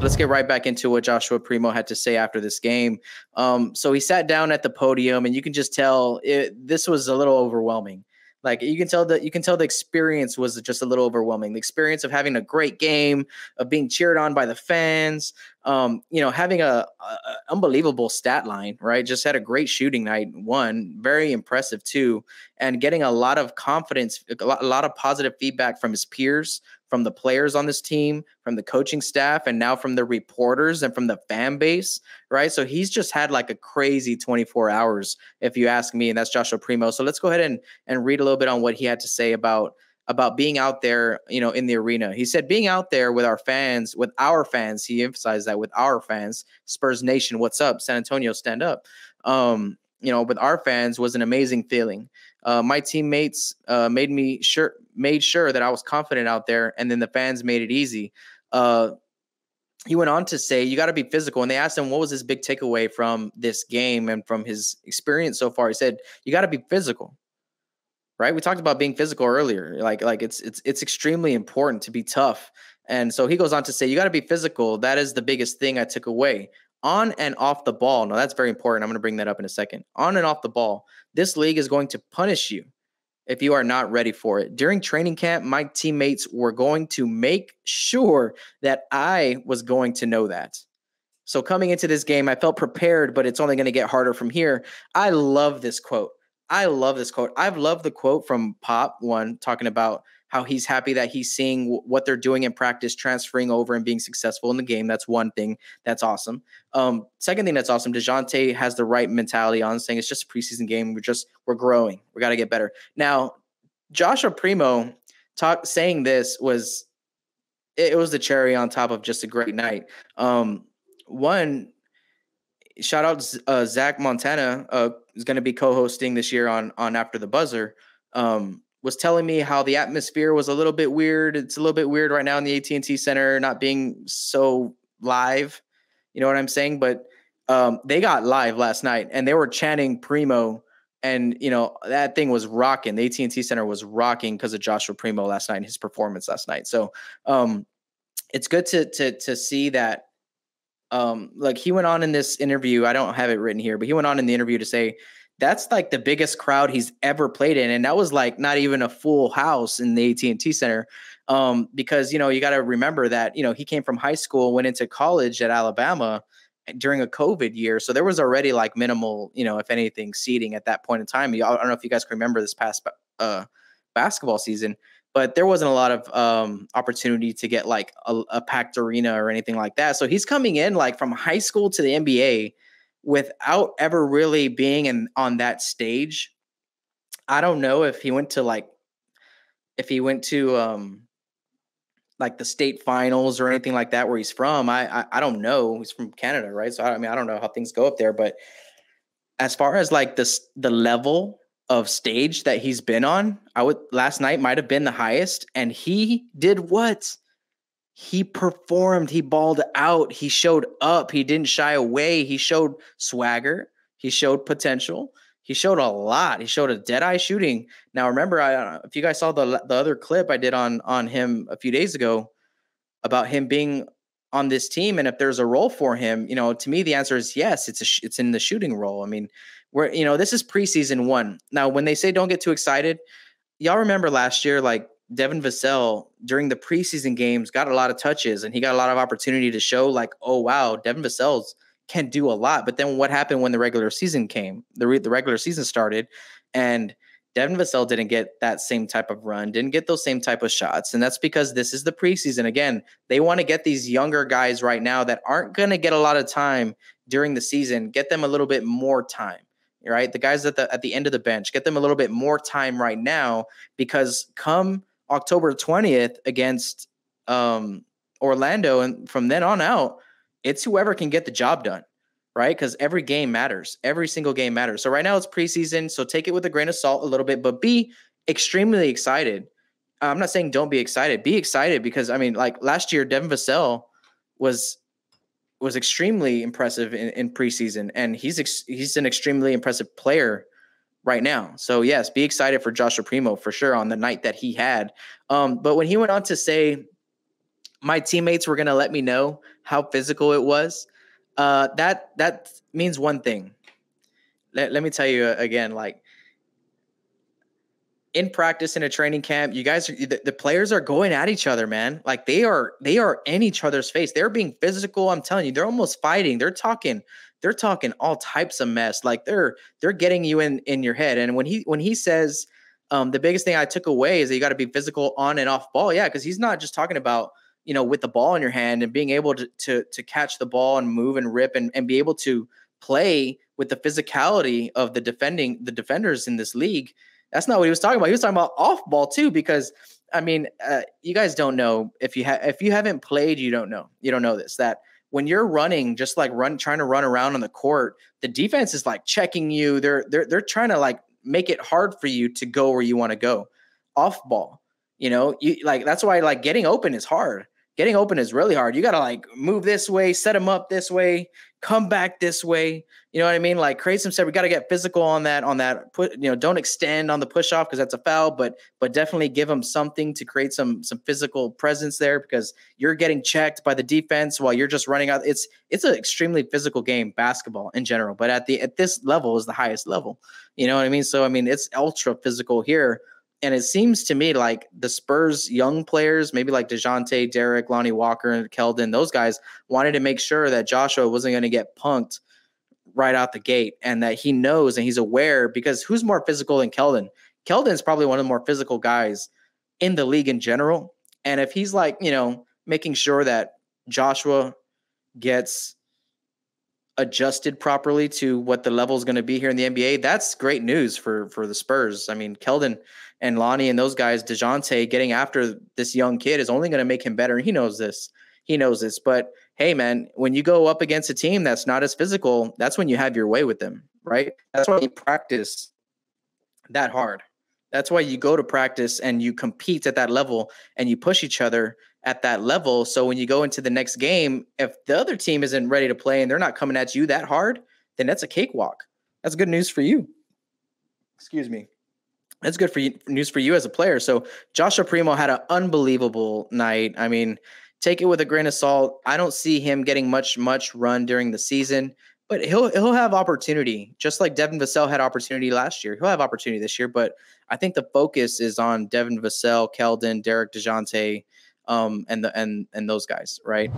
let's get right back into what Joshua Primo had to say after this game. So he sat down at the podium, and you can just tell this was a little overwhelming. Like you can tell the experience was just a little overwhelming. The experience of having a great game, of being cheered on by the fans, having a unbelievable stat line, right? Just had a great shooting night, one, very impressive too, and getting a lot of confidence, a lot of positive feedback from his peers, from the players on this team, from the coaching staff, and now from the reporters and from the fan base, right? So he's just had like a crazy 24 hours, if you ask me, and that's Joshua Primo. So let's go ahead and read a little bit on what he had to say about being out there, in the arena. He said, being out there with our fans, he emphasized that with our fans, Spurs Nation, what's up? San Antonio, stand up. With our fans was an amazing feeling. My teammates made sure that I was confident out there, and then the fans made it easy. He went on to say, you got to be physical. And they asked him, what was his big takeaway from this game and from his experience so far? He said, you got to be physical, right? We talked about being physical earlier. Like it's extremely important to be tough. And so he goes on to say, you got to be physical. That is the biggest thing I took away. On and off the ball. Now, that's very important. I'm going to bring that up in a second. On and off the ball, this league is going to punish you if you are not ready for it. During training camp, my teammates were going to make sure that I was going to know that. So coming into this game, I felt prepared, but it's only going to get harder from here. I love this quote. I've loved the quote from Pop, one, talking about how he's happy that he's seeing what they're doing in practice, transferring over and being successful in the game. That's one thing that's awesome. Second thing that's awesome, DeJounte has the right mentality on, saying it's just a preseason game. We're growing. We got to get better. Now, Joshua Primo saying this was the cherry on top of just a great night. One, shout out Zach Montana, is going to be co-hosting this year on After the Buzzer. Was telling me how the atmosphere was a little bit weird. It's a little bit weird right now in the AT&T Center, not being so live. You know what I'm saying? But they got live last night, and they were chanting Primo, and that thing was rocking. The AT&T Center was rocking because of Joshua Primo last night and his performance last night. So it's good to see that. Like he went on in this interview. I don't have it written here, but he went on in the interview to say, that's like the biggest crowd he's ever played in. And that was like not even a full house in the AT&T Center. Because, you got to remember that, he came from high school, went into college at Alabama during a COVID year. So there was already like minimal, if anything, seating at that point in time. I don't know if you guys can remember this past basketball season, but there wasn't a lot of opportunity to get like a packed arena or anything like that. So he's coming in like from high school to the NBA without ever really being on that stage. I don't know if he went to like the state finals or anything like that where he's from. I don't know. He's from Canada, right? So I don't know how things go up there, but as far as like the level of stage that he's been on, last night might have been the highest, and he did what? He performed. He balled out. He showed up. He didn't shy away. He showed swagger. He showed potential. He showed a lot. He showed a dead-eye shooting. Now, remember, if you guys saw the other clip I did on him a few days ago about him being on this team and if there's a role for him, to me, the answer is yes. It's in the shooting role. I mean, this is preseason one. Now, when they say don't get too excited, y'all remember last year, like, Devin Vassell during the preseason games got a lot of touches and he got a lot of opportunity to show like, oh, wow, Devin Vassell can do a lot. But then what happened when the regular season came? The regular season started and Devin Vassell didn't get that same type of run, didn't get those same type of shots. And that's because this is the preseason. Again, they want to get these younger guys right now that aren't going to get a lot of time during the season, get them a little bit more time. Right? The guys at the end of the bench, get them a little bit more time right now, because come October 20th against Orlando, and from then on out, it's whoever can get the job done, right? Because every game matters. Every single game matters. So right now it's preseason, so take it with a grain of salt a little bit, but be extremely excited. I'm not saying don't be excited. Be excited because, I mean, like last year, Devin Vassell was extremely impressive in preseason, and he's an extremely impressive player right now. So yes, be excited for Joshua Primo for sure on the night that he had. But when he went on to say, my teammates were gonna let me know how physical it was. That means one thing. Let me tell you again, like in practice in a training camp, you guys are the players are going at each other, man. Like they are in each other's face. They're being physical. I'm telling you, they're almost fighting. They're talking all types of mess. Like they're getting you in your head. And when he says the biggest thing I took away is that you got to be physical on and off ball. Yeah, because he's not just talking about, you know, with the ball in your hand and being able to catch the ball and move and rip and be able to play with the physicality of the defenders in this league. That's not what he was talking about. He was talking about off ball too, because I mean, you guys don't know if you haven't played, you don't know this, that when you're running, just like trying to run around on the court, the defense is like checking you. They're trying to like make it hard for you to go where you want to go. Off ball, you know, that's why like getting open is hard. Getting open is really hard. You got to like move this way, set them up this way, come back this way. You know what I mean? Like create some stuff. We got to get physical on that. Don't extend on the push off because that's a foul, but definitely give them something to create some physical presence there, because you're getting checked by the defense while you're just running out. It's an extremely physical game, basketball in general, but at this level is the highest level. You know what I mean? So I mean, it's ultra physical here. And it seems to me like the Spurs young players, maybe like DeJounte, Derek, Lonnie Walker, and Keldon, those guys wanted to make sure that Joshua wasn't going to get punked right out the gate, and that he knows and he's aware, because who's more physical than Keldon? Keldon's probably one of the more physical guys in the league in general. And if he's like, you know, making sure that Joshua gets adjusted properly to what the level is going to be here in the NBA, that's great news for the Spurs. I mean, Keldon and Lonnie and those guys, DeJounte, getting after this young kid is only going to make him better. He knows this. But hey, man, when you go up against a team that's not as physical, that's when you have your way with them, right? That's why you practice that hard. That's why you go to practice and you compete at that level and you push each other at that level. So when you go into the next game, if the other team isn't ready to play and they're not coming at you that hard, then that's a cakewalk. That's good news for you. Excuse me. That's good news for you as a player. So Joshua Primo had an unbelievable night. I mean, take it with a grain of salt. I don't see him getting much run during the season, but he'll have opportunity, just like Devin Vassell had opportunity last year. He'll have opportunity this year, but I think the focus is on Devin Vassell, Keldon, Derek DeJounte, and those guys, right?